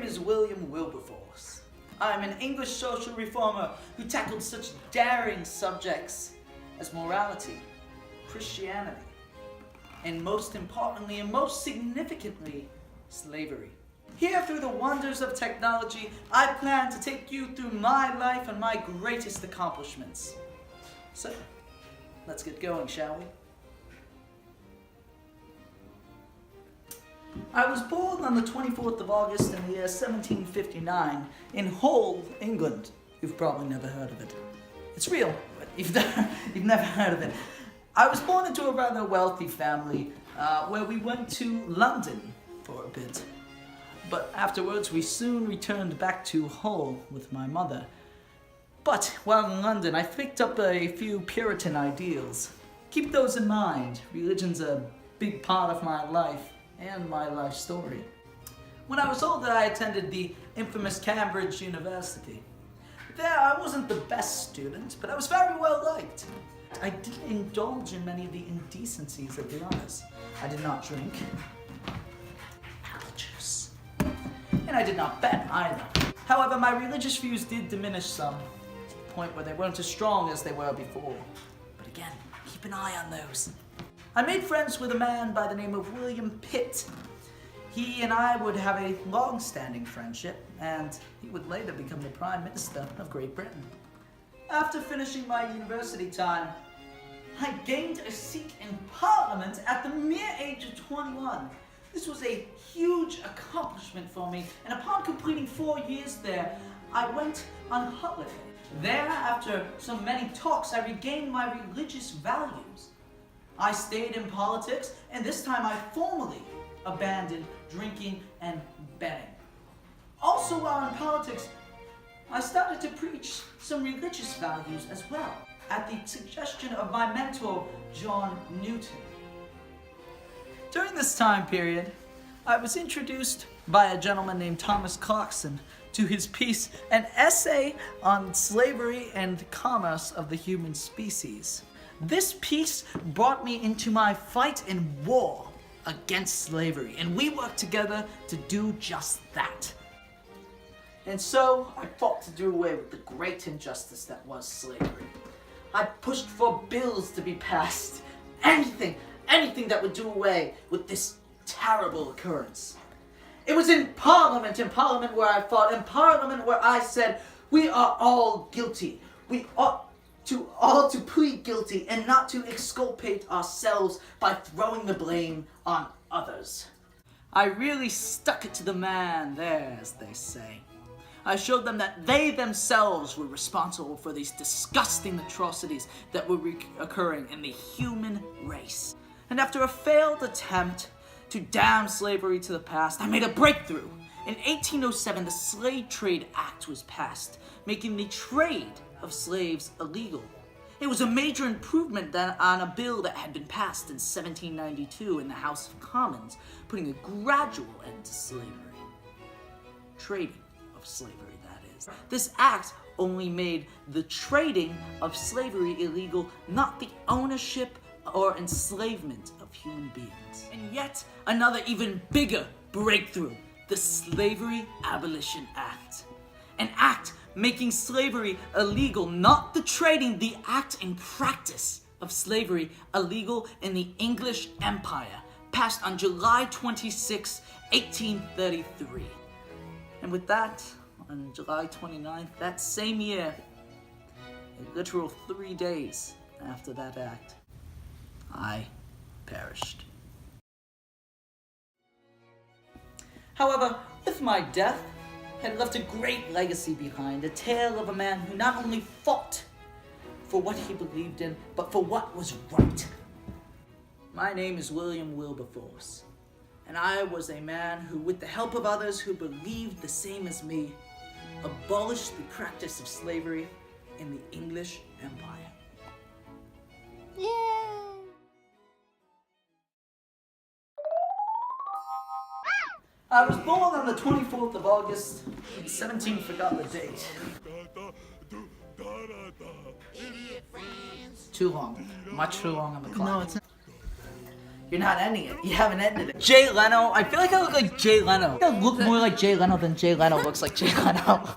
is William Wilberforce. I'm an English social reformer who tackled such daring subjects as morality, Christianity, and most importantly and most significantly, slavery. Here, through the wonders of technology, I plan to take you through my life and my greatest accomplishments. So, let's get going, shall we? I was born on the 24th of August in the year 1759 in Hull, England. You've probably never heard of it. It's real, but you've never heard of it. I was born into a rather wealthy family where we went to London for a bit. But afterwards, we soon returned back to Hull with my mother. But while in London, I picked up a few Puritan ideals. Keep those in mind. Religion's a big part of my life and my life story. When I was older, I attended the infamous Cambridge University. There, I wasn't the best student, but I was very well liked. I didn't indulge in many of the indecencies of the honors. I did not drink apple juice, and I did not bet either. However, my religious views did diminish some, to the point where they weren't as strong as they were before. But again, keep an eye on those. I made friends with a man by the name of William Pitt. He and I would have a long-standing friendship, and he would later become the Prime Minister of Great Britain. After finishing my university time, I gained a seat in Parliament at the mere age of 21. This was a huge accomplishment for me, and upon completing 4 years there, I went on holiday. There, after so many talks, I regained my religious values. I stayed in politics, and this time I formally abandoned drinking and betting. Also, while in politics, I started to preach some religious values as well, at the suggestion of my mentor, John Newton. During this time period, I was introduced by a gentleman named Thomas Clarkson to his piece, An Essay on Slavery and Commerce of the Human Species. This piece brought me into my fight and war against slavery, and we worked together to do just that. And so, I fought to do away with the great injustice that was slavery. I pushed for bills to be passed, anything that would do away with this terrible occurrence. It was in Parliament where I fought, in Parliament where I said, we are all guilty. We ought to plead guilty and not to exculpate ourselves by throwing the blame on others. I really stuck it to the man there, as they say. I showed them that they themselves were responsible for these disgusting atrocities that were occurring in the human race. And after a failed attempt to damn slavery to the past, I made a breakthrough. In 1807, the Slave Trade Act was passed, making the trade of slaves illegal. It was a major improvement on a bill that had been passed in 1792 in the House of Commons, putting a gradual end to slavery. Trading of slavery, that is. This act only made the trading of slavery illegal, not the ownership or enslavement of human beings. And yet another even bigger breakthrough, the Slavery Abolition Act. An act making slavery illegal, not the trading, the act and practice of slavery illegal in the English Empire, passed on July 26, 1833. And with that, on July 29th, that same year, a literal 3 days after that act, I perished. However, with my death, I had left a great legacy behind, a tale of a man who not only fought for what he believed in, but for what was right. My name is William Wilberforce, and I was a man who, with the help of others who believed the same as me, abolished the practice of slavery in the English Empire. Yay! I was born on the 24th of August, 17 forgot the date. Too long. Much too long on the clock. No, it's not. You're not ending it. You haven't ended it. Jay Leno. I feel like I look like Jay Leno. I look more like Jay Leno than Jay Leno looks like Jay Leno.